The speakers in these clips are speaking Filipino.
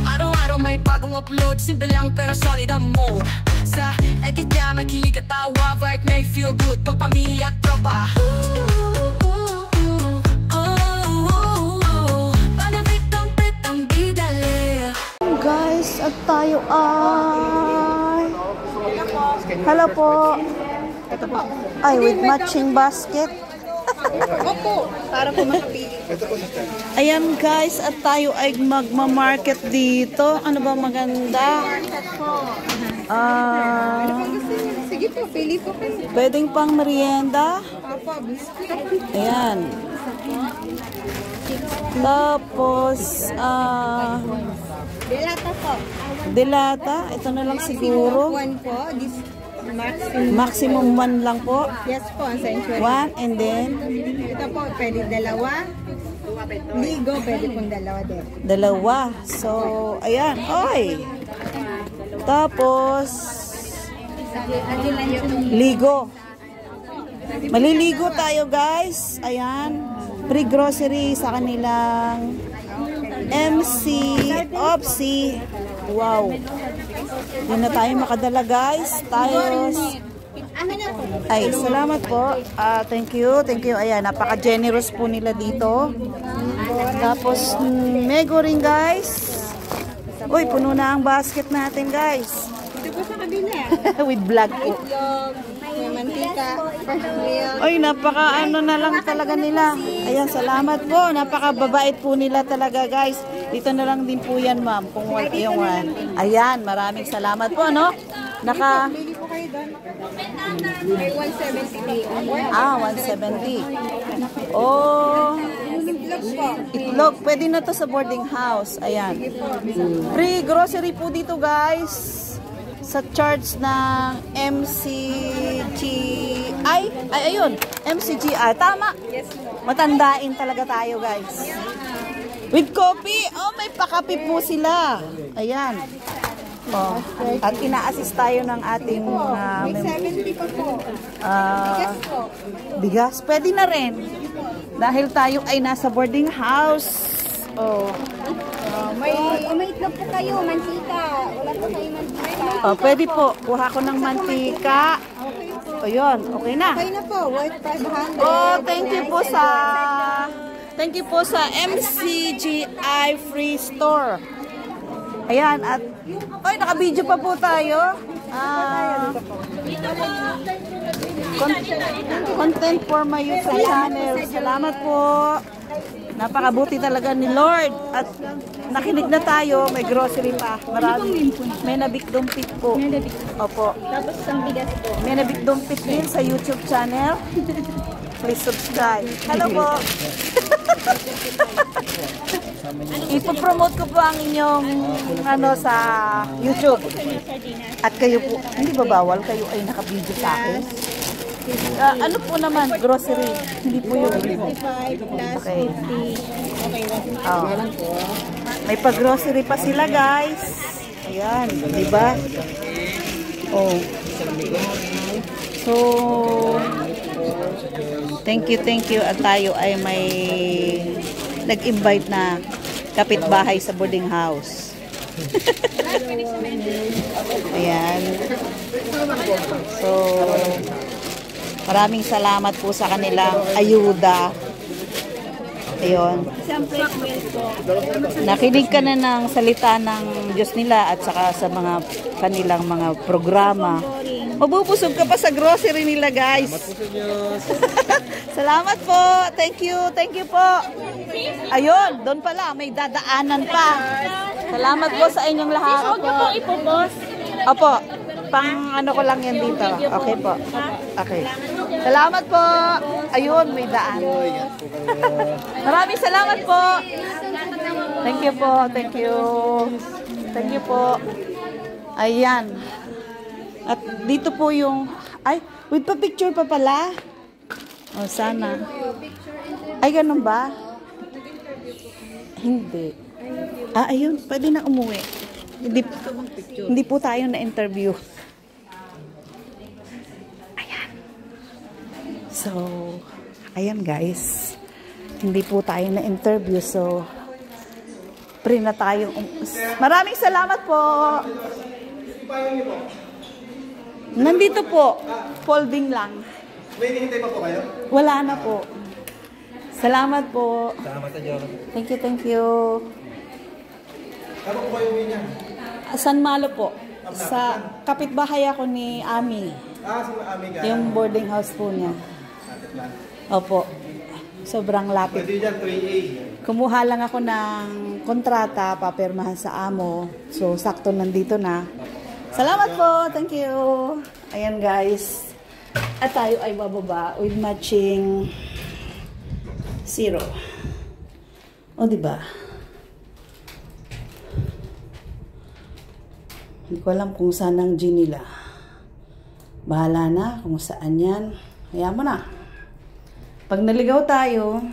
Araw-araw may bagong upload, simple lang pero solid ang move. Sa edit niya makilig at tawa, vibe may feel good pag pamilya at tropa. Guys, at tayo ay... Hello po. Ito po. Ay, with matching basket. Opo, para po makapili. Ayan guys, at tayo ay magma-market dito. Ano ba maganda? Sige po, pili po kayo. Pwedeng pang merienda. Opo, biscuit. Ayan. Tapos, Delata po. delata. Ito na lang siguro. One po, this maximum. Maximum 1 lang po. Yes po, ang century. 1 and then Ito po, pwede dalawa. Ligo, pwede pong dalawa din. dalawa. So, ayan. Oy! Tapos, ligo. Maliligo tayo guys. Ayan. Free grocery sa kanilang MC Opsi. Wow. Hindi na tayo makadala guys. Tayo. Ay, salamat po. Thank you. Thank you. Ayan, napaka-generous po nila dito. Tapos, mego rin guys. Uy, puno na ang basket natin guys. Ito po sa kabila. With vlog po. Itlog, may mantika, fresh milk. Ay, napaka ano na lang talaga nila. Ayan, salamat po. Napaka babait po nila talaga guys. Dito na lang din po yan ma'am. Kung yung ayan, maraming salamat po no. Naka Pili po kayo doon. May 170 po. 170. Oh, Itlog po. itlog. Pwede na to sa boarding house. Ayan. Free grocery po dito guys. Sa charge ng MCGI. Ay, ayun. MCGI. Tama. Matandain talaga tayo guys. With coffee. Oh, may pakape po sila. Ayan. Oh. At ina-assist tayo ng ating May 70 pa po. Yes po. bigas. Pwede na rin. Dahil tayo ay nasa boarding house. Oh. May itlog po kayo, mantika. Wala po kayo mantika. Oh, pwede po. Kuha ko ng mantika. O yun, okay na. Okay na po, worth 500. Oh, thank you po sa MCGI Free Store. Ayan, at oy, naka-video pa po tayo. Content for my YouTube channel. Salamat po. Napakabuti talaga ni Lord. At nakinig na tayo, may grocery pa. Marami. May nabik-dumpit po. Opo. Tapos ang bigas po. May nabik-dumpit din sa YouTube channel. Please subscribe. Hello po. Ipopromote ko po ang inyong ano sa YouTube. At kayo po, hindi ba bawal kayo ay nakabidyo sa akin? Ano po naman, grocery. Hindi po yun. 55 plus Okay. 50. Okay, Oh. May pag-grocery pa sila, guys. Ayan, di ba? Oh. So, thank you. At tayo ay may nag-invite na kapitbahay sa boarding house. Ayan. So, maraming salamat po sa kanilang ayuda. Ayun. Nakinig ka na ng salita ng Diyos nila at saka sa mga kanilang mga programa. Mabubusog ka pa sa grocery nila, guys. Salamat po. Thank you po. Ayun, doon pala, may dadaanan pa. Salamat po sa inyong lahat. Huwag niyo po ipupos. Opo, pang ano ko lang yan dito. Okay po. Okay. Salamat po. Ayun, may daan. Maraming salamat po. Thank you po. Thank you po. Ayan. At dito po yung... Ay, with pa picture pa pala. Oh, sana. Ay, ganun ba? Hindi. Ayun. Pwede na umuwi. Hindi po tayo na-interview. Ayan. So, ayan guys. Hindi po tayo na-interview. So, pre na tayo. Maraming salamat po. Nandito po. Folding lang. May hinihintay pa po kayo? Wala na po. Salamat po. Salamat sa Diyos. Thank you, thank you. Ano po kayo uwi niya? San Malo po. Sa kapitbahay ako ni Ami. Ah, si Ami ka. Yung boarding house po niya. Opo. Sobrang lapit. Pwede dyan, 3A. Kumuha lang ako ng kontrata, papirmahan sa amo. So, sakto nandito na. Salamat po. Thank you. Ayan guys. At tayo ay bababa with matching 0. O, diba? Hindi ko alam kung saan ang G nila. Bahala na kung saan yan. Hayaan mo na. Pag naligaw tayo,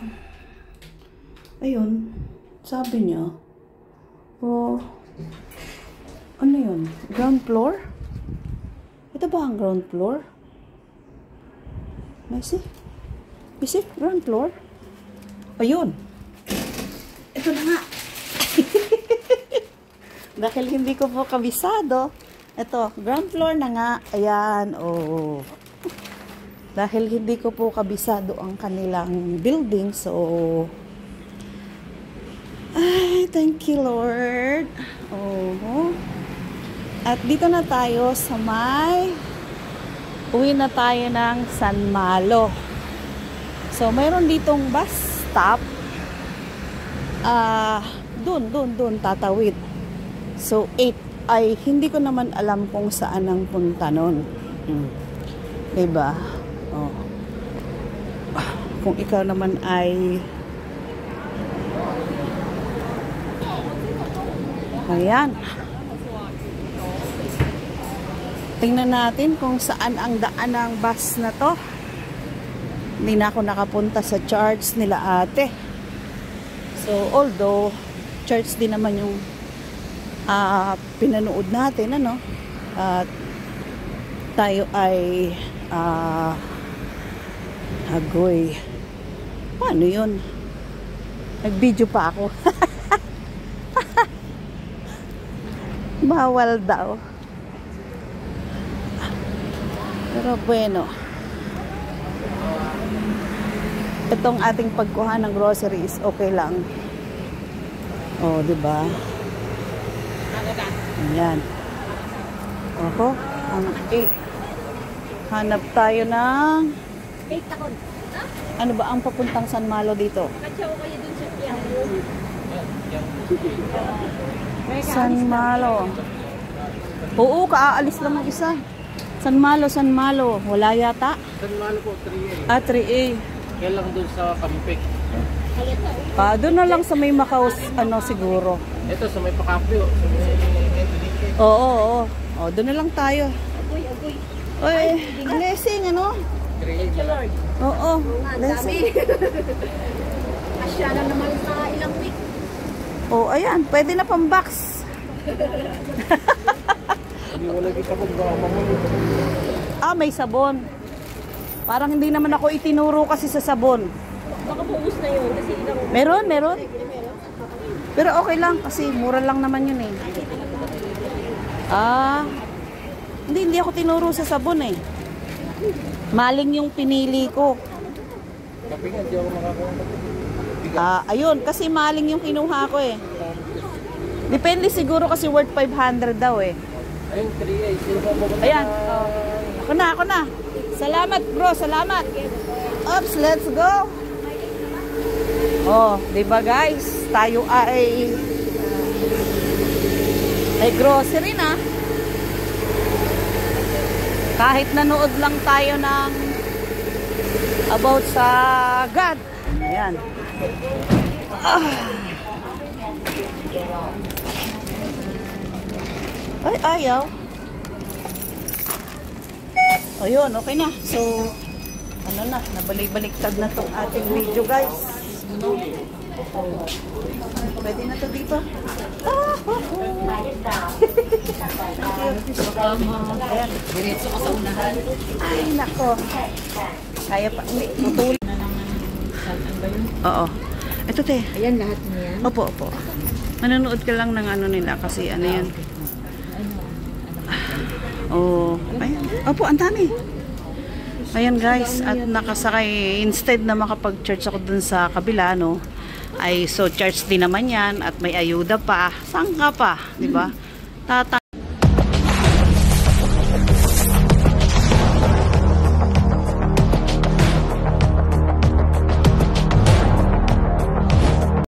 ayun, sabi niya, oh, ano yun? Ground floor? Ito ba ang ground floor? Messi? Messi? Ground floor? Ayun. Ito na nga. Dahil hindi ko po kabisado. Ito, ground floor na nga. Ayan, oh. Dahil hindi ko po kabisado ang kanilang building, so ay, thank you Lord. Oh. At dito na tayo sa uwi na tayo ng San Malo. So, mayroon ditong bus stop. Dun tatawid. So, 8 ay hindi ko naman alam kung saan ang punta nun. Diba? Oh. Kung ikaw naman ay ayan. Tingnan natin kung saan ang daan ng bus na to. Hindi na ako nakapunta sa charts nila ate. So, although charts din naman yung pinanood natin, ano? At tayo ay agoy. Paano yun? Nag-video pa ako. Bawal daw. Pero bueno. Itong ating pagkuha ng groceries, okay lang. Oh, diba? Ayan. Oho, ang 8. Hanap tayo ng 8 takon. ano ba ang papuntang San Malo dito? Katsaw kayo dun sa San Malo. Oo, kaaalis lang ang isa. San Malo. Wala yata. San Malo po, 3A. 3A. Kaya lang doon sa Kampik. Doon na lang sa may Macau, ano siguro. Ito sa may Pakapyo. Sa may Oo. Doon na lang tayo. Oy, blessing, ano? 3A. Lord. Oo, blessing. Asya na naman sa ilang week. Oh, ayan, pwede na pang box. Hindi wala kita kung baka mamulog. May sabon. Parang hindi naman ako itinuro kasi sa sabon. Baka buus na yun kasi ilang Meron. Pero okay lang kasi mura lang naman yun eh. Hindi ako tinuro sa sabon eh. Maling yung pinili ko. Kapi nga, di ako makakuha. Ayun, kasi maling yung kinuha ko eh. Depende siguro kasi worth 500 daw eh. Ayun, 3A. Sino ba mababa? Ayan. Ako na. Salamat bro, salamat. Oops, let's go. Oh, diba guys? Tayo ay grocery na. Kahit nanood lang tayo ng about sa God. Ayan. Ay, ayaw. Ayun, okay na. So, ano na, nabalik-baliktad na tong ating video, guys. Pwede na to dito. Ayan. Ay, nako. Kaya pa. Tutulog. Oo. Ito te. Ayan, lahat niya. Opo, opo. Manonood ka lang ng ano nila kasi ano yan. Oh, ayan. Opo, ang dami. Ayan guys, at nakasakay, instead na makapag-charge ako dun sa kabila, no, ay so charge din naman yan at may ayuda pa. Saan ka pa, di ba?